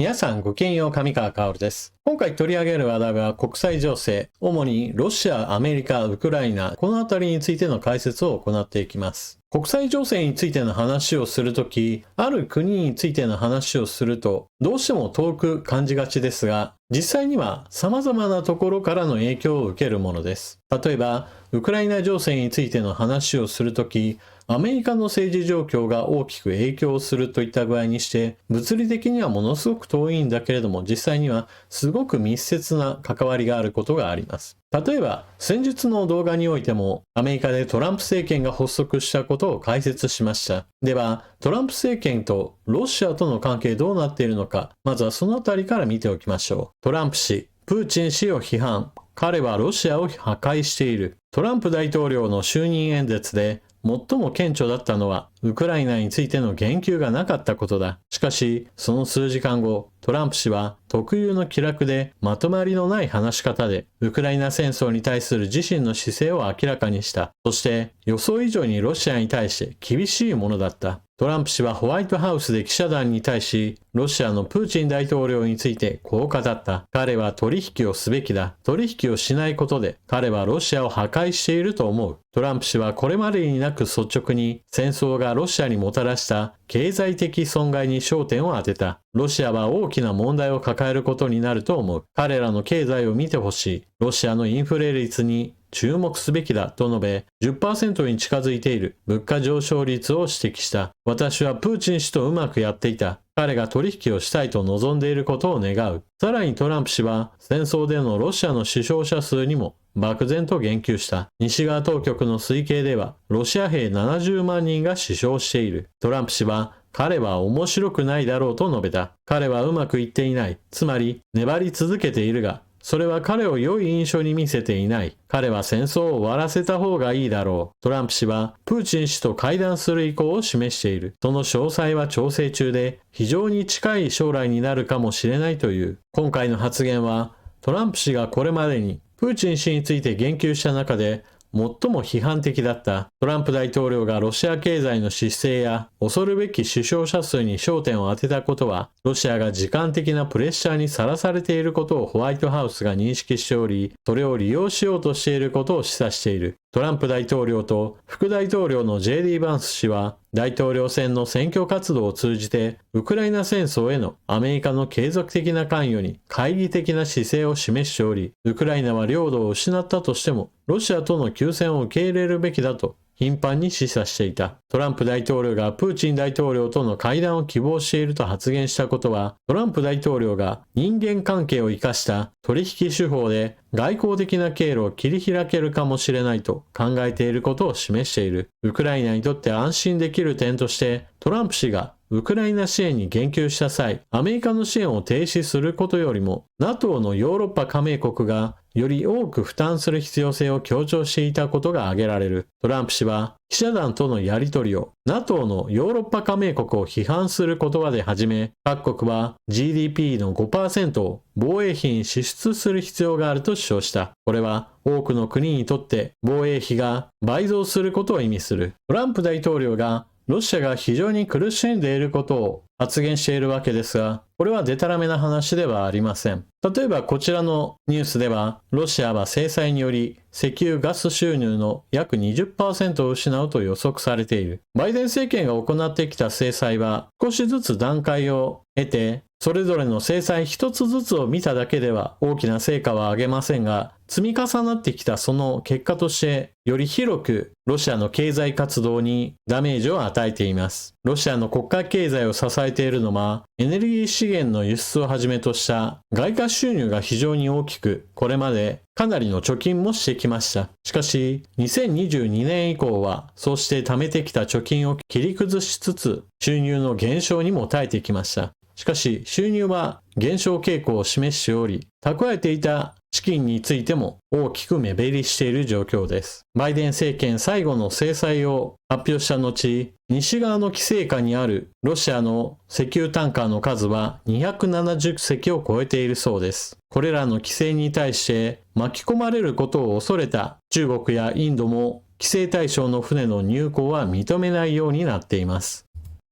皆さんごきげんよう、上川薫です。今回取り上げる話題は国際情勢、主にロシア、アメリカ、ウクライナ、このあたりについての解説を行っていきます。国際情勢についての話をするとき、ある国についての話をすると、どうしても遠く感じがちですが、実際には様々なところからの影響を受けるものです。例えば、ウクライナ情勢についての話をするとき、アメリカの政治状況が大きく影響するといった具合にして、物理的にはものすごく遠いんだけれども、実際にはすごく密接な関わりがあることがあります。例えば、先日の動画においても、アメリカでトランプ政権が発足したことを解説しました。では、トランプ政権とロシアとの関係どうなっているのか、まずはそのあたりから見ておきましょう。トランプ氏、プーチン氏を批判。彼はロシアを破壊している。トランプ大統領の就任演説で、最も顕著だったのは、ウクライナについての言及がなかったことだ。しかし、その数時間後、トランプ氏は特有の気楽でまとまりのない話し方で、ウクライナ戦争に対する自身の姿勢を明らかにした。そして、予想以上にロシアに対して厳しいものだった。トランプ氏はホワイトハウスで記者団に対し、ロシアのプーチン大統領についてこう語った。彼は取引をすべきだ。取引をしないことで、彼はロシアを破壊していると思う。トランプ氏はこれまでになく率直に戦争がロシアにもたらした経済的損害に焦点を当てた。ロシアは大きな問題を抱えることになると思う。彼らの経済を見てほしい。ロシアのインフレ率に注目すべきだと述べ、10% に近づいている物価上昇率を指摘した。私はプーチン氏とうまくやっていた。彼が取引をしたいと望んでいることを願う。さらにトランプ氏は戦争でのロシアの死傷者数にも漠然と言及した。西側当局の推計ではロシア兵70万人が死傷している。トランプ氏は彼は面白くないだろうと述べた。彼はうまくいっていない。つまり粘り続けているが、それは彼を良い印象に見せていない。彼は戦争を終わらせた方がいいだろう。トランプ氏はプーチン氏と会談する意向を示している。その詳細は調整中で、非常に近い将来になるかもしれないという。今回の発言は、トランプ氏がこれまでにプーチン氏について言及した中で、最も批判的だった。トランプ大統領がロシア経済の姿勢や恐るべき死傷者数に焦点を当てたことは、ロシアが時間的なプレッシャーにさらされていることをホワイトハウスが認識しており、それを利用しようとしていることを示唆している。トランプ大統領と副大統領の JD バンス氏は、大統領選の選挙活動を通じて、ウクライナ戦争へのアメリカの継続的な関与に懐疑的な姿勢を示しており、ウクライナは領土を失ったとしても、ロシアとの休戦を受け入れるべきだと頻繁に示唆していた。トランプ大統領がプーチン大統領との会談を希望していると発言したことは、トランプ大統領が人間関係を生かした取引手法で外交的な経路を切り開けるかもしれないと考えていることを示している。ウクライナにとって安心できる点として、トランプ氏がウクライナ支援に言及した際、アメリカの支援を停止することよりも、NATO のヨーロッパ加盟国がより多く負担する必要性を強調していたことが挙げられる。トランプ氏は、記者団とのやり取りを NATO のヨーロッパ加盟国を批判する言葉で始め、各国は GDP の 5% を防衛費に支出する必要があると主張した。これは多くの国にとって防衛費が倍増することを意味する。トランプ大統領がロシアが非常に苦しんでいることを発言しているわけですが、これはデタラメな話ではありません。例えばこちらのニュースでは、ロシアは制裁により石油ガス収入の約 20% を失うと予測されている。バイデン政権が行ってきた制裁は少しずつ段階を経て、それぞれの制裁一つずつを見ただけでは大きな成果は上げませんが、積み重なってきたその結果として、より広くロシアの経済活動にダメージを与えています。ロシアの国家経済を支えているのは、エネルギー資源の輸出をはじめとした外貨収入が非常に大きく、これまでかなりの貯金もしてきました。しかし、2022年以降は、そうして貯めてきた貯金を切り崩しつつ、収入の減少にも耐えてきました。しかし、収入は減少傾向を示しており、蓄えていた資金についても大きく目減りしている状況です。バイデン政権最後の制裁を発表した後、西側の規制下にあるロシアの石油タンカーの数は270隻を超えているそうです。これらの規制に対して巻き込まれることを恐れた中国やインドも規制対象の船の入港は認めないようになっています。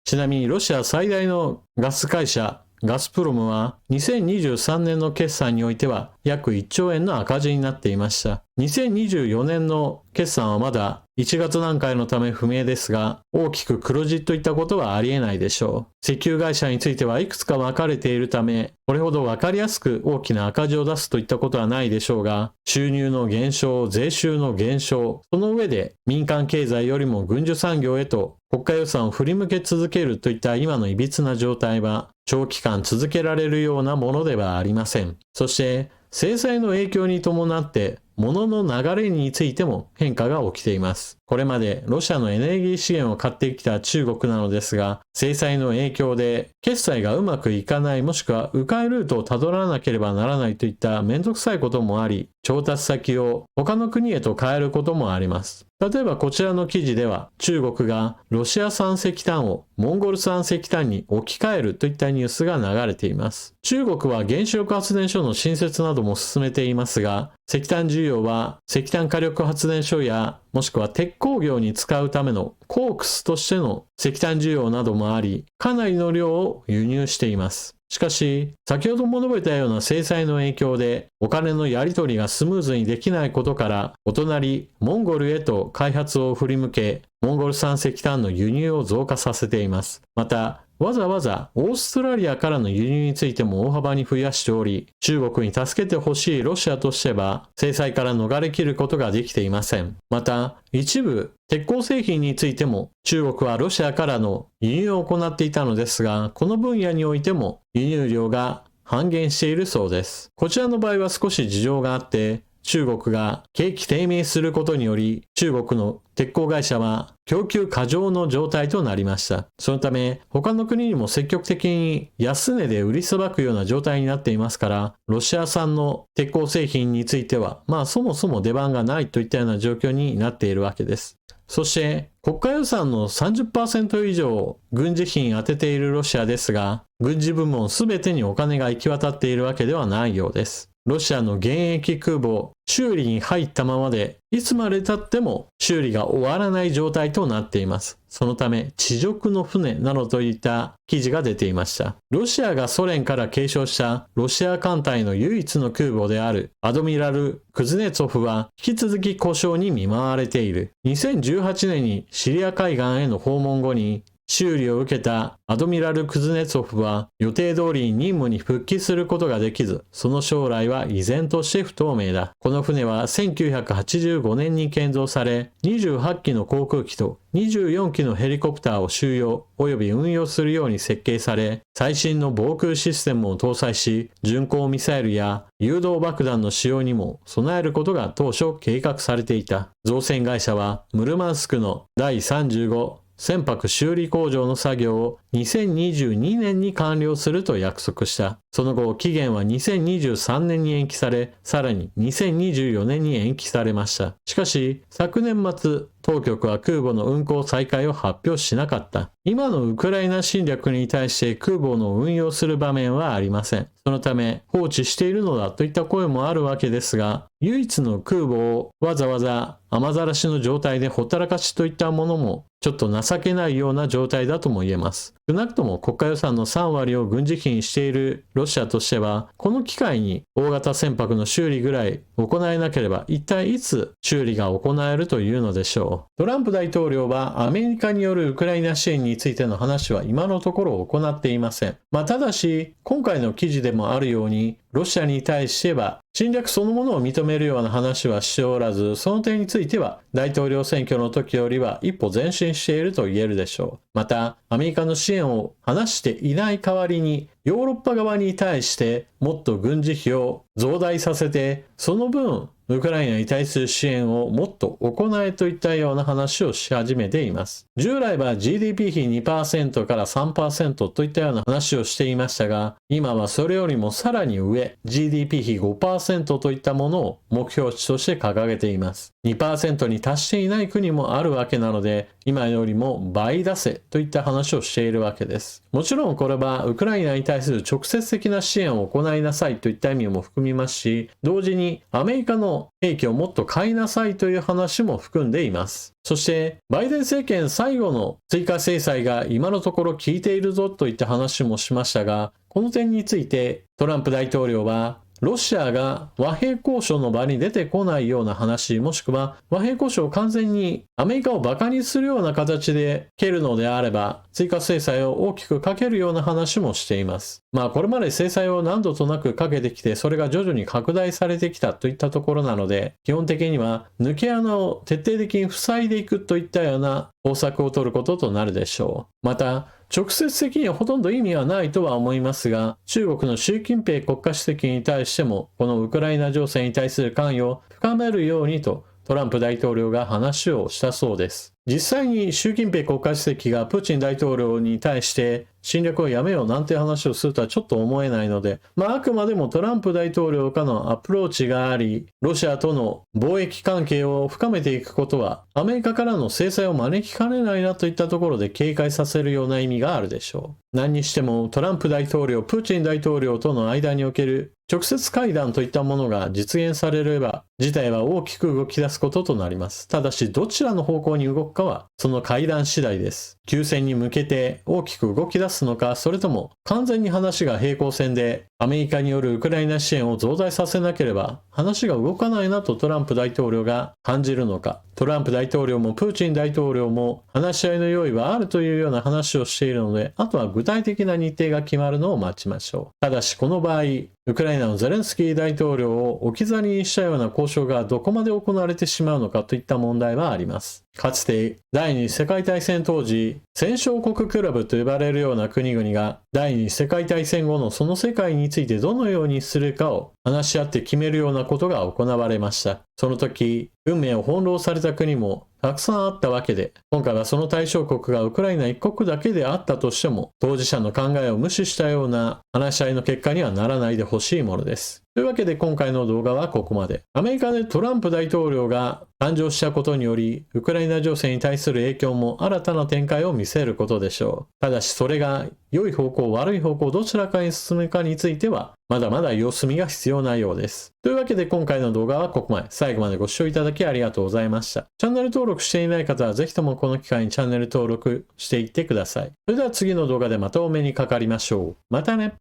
ちなみにロシア最大のガス会社ガスプロムは2023年の決算においては約1兆円の赤字になっていました。2024年の決算はまだ1月段階のため不明ですが、大きく黒字といったことはありえないでしょう。石油会社についてはいくつか分かれているため、これほど分かりやすく大きな赤字を出すといったことはないでしょうが、収入の減少、税収の減少、その上で民間経済よりも軍需産業へと国家予算を振り向け続けるといった今の歪な状態は、長期間続けられるようなものではありません。そして、制裁の影響に伴って、物の流れについても変化が起きています。これまでロシアのエネルギー資源を買ってきた中国なのですが、制裁の影響で決済がうまくいかないもしくは迂回ルートをたどらなければならないといっためんどくさいこともあり、調達先を他の国へと変えることもあります。例えばこちらの記事では中国がロシア産石炭をモンゴル産石炭に置き換えるといったニュースが流れています。中国は原子力発電所の新設なども進めていますが、石炭需要は石炭火力発電所やもしくは鉄鋼業に使うためのコークスとしての石炭需要などもあり、かなりの量を輸入しています。しかし、先ほども述べたような制裁の影響でお金のやり取りがスムーズにできないことから、お隣モンゴルへと開発を振り向け、モンゴル産石炭の輸入を増加させています。また、わざわざオーストラリアからの輸入についても大幅に増やしており、中国に助けてほしいロシアとしては制裁から逃れ切ることができていません。また、一部鉄鋼製品についても中国はロシアからの輸入を行っていたのですが、この分野においても輸入量が半減しているそうです。こちらの場合は少し事情があって、中国が景気低迷することにより、中国の鉄鋼会社は供給過剰の状態となりました。そのため、他の国にも積極的に安値で売りさばくような状態になっていますから、ロシア産の鉄鋼製品については、そもそも出番がないといったような状況になっているわけです。そして、国家予算の 30% 以上を軍事費に充てているロシアですが、軍事部門すべてにお金が行き渡っているわけではないようです。ロシアの現役空母、修理に入ったままで、いつまで経っても修理が終わらない状態となっています。そのため、地上の船などといった記事が出ていました。ロシアがソ連から継承したロシア艦隊の唯一の空母であるアドミラル・クズネツォフは引き続き故障に見舞われている。2018年にシリア海岸への訪問後に修理を受けたアドミラル・クズネツォフは予定通りに任務に復帰することができず、その将来は依然として不透明だ。この船は1985年に建造され、28機の航空機と24機のヘリコプターを収容及び運用するように設計され、最新の防空システムを搭載し、巡航ミサイルや誘導爆弾の使用にも備えることが当初計画されていた。造船会社はムルマンスクの第35船舶修理工場の作業を2022年に完了すると約束した。その後、期限は2023年に延期され、さらに2024年に延期されました。しかし、昨年末、当局は空母の運航再開を発表しなかった。今のウクライナ侵略に対して空母の運用する場面はありません。そのため放置しているのだといった声もあるわけですが、唯一の空母をわざわざ雨ざらしの状態でほったらかしといったものもちょっと情けないような状態だとも言えます。少なくとも国家予算の3割を軍事費にしているロシアとしては、この機会に大型船舶の修理ぐらい行えなければ一体いつ修理が行えるというのでしょう。トランプ大統領はアメリカによるウクライナ支援についての話は今のところ行っていません。ただし今回の記事でもあるように、ロシアに対しては侵略そのものを認めるような話はしておらず、その点については大統領選挙の時よりは一歩前進していると言えるでしょう。また、アメリカの支援を話していない代わりに、ヨーロッパ側に対してもっと軍事費を増大させて、その分ウクライナに対する支援をもっと行えといったような話をし始めています。従来は GDP 比 2% から 3% といったような話をしていましたが、今はそれよりもさらに上、GDP 比 5% 2% といったものを目標値として掲げています。2% に達していない国もあるわけなので、今よりも倍出せといった話をしているわけです。もちろんこれはウクライナに対する直接的な支援を行いなさいといった意味も含みますし、同時にアメリカの兵器をもっと買いなさいという話も含んでいます。そして、バイデン政権最後の追加制裁が今のところ効いているぞといった話もしましたが、この点についてトランプ大統領は、ロシアが和平交渉の場に出てこないような話、もしくは和平交渉を完全にアメリカを馬鹿にするような形で蹴るのであれば、追加制裁を大きくかけるような話もしています。これまで制裁を何度となくかけてきて、それが徐々に拡大されてきたといったところなので、基本的には抜け穴を徹底的に塞いでいくといったような方策を取ることとなるでしょう。また、直接的にはほとんど意味はないとは思いますが、中国の習近平国家主席に対しても、このウクライナ情勢に対する関与を深めるようにと、トランプ大統領が話をしたそうです。実際に習近平国家主席がプーチン大統領に対して侵略をやめようなんて話をするとはちょっと思えないので、あくまでもトランプ大統領からのアプローチがあり、ロシアとの貿易関係を深めていくことは、アメリカからの制裁を招きかねないなといったところで警戒させるような意味があるでしょう。何にしてもトランプ大統領、プーチン大統領との間における直接会談といったものが実現されれば、事態は大きく動き出すこととなります。ただし、どちらの方向に動くかは、その会談次第です。休戦に向けて大きく動き出すのか、それとも完全に話が平行線で、アメリカによるウクライナ支援を増大させなければ、話が動かないなとトランプ大統領が感じるのか、トランプ大統領もプーチン大統領も話し合いの用意はあるというような話をしているので、あとは具体的な日程が決まるのを待ちましょう。ただしこの場合、ウクライナのゼレンスキー大統領を置き去りにしたような交渉がどこまで行われてしまうのかといった問題はあります。かつて第二次世界大戦当時、戦勝国クラブと呼ばれるような国々が第二次世界大戦後のその世界についてどのようにするかを話し合って決めるようなことが行われました。その時、運命を翻弄された国もたくさんあったわけで、今回はその対象国がウクライナ一国だけであったとしても、当事者の考えを無視したような話し合いの結果にはならないでほしいものです。というわけで今回の動画はここまで。アメリカでトランプ大統領が誕生したことにより、ウクライナ情勢に対する影響も新たな展開を見せることでしょう。ただしそれが良い方向、悪い方向、どちらかに進むかについては、まだまだ様子見が必要なようです。というわけで今回の動画はここまで。最後までご視聴いただきありがとうございました。チャンネル登録していない方はぜひともこの機会にチャンネル登録していってください。それでは次の動画でまたお目にかかりましょう。またね。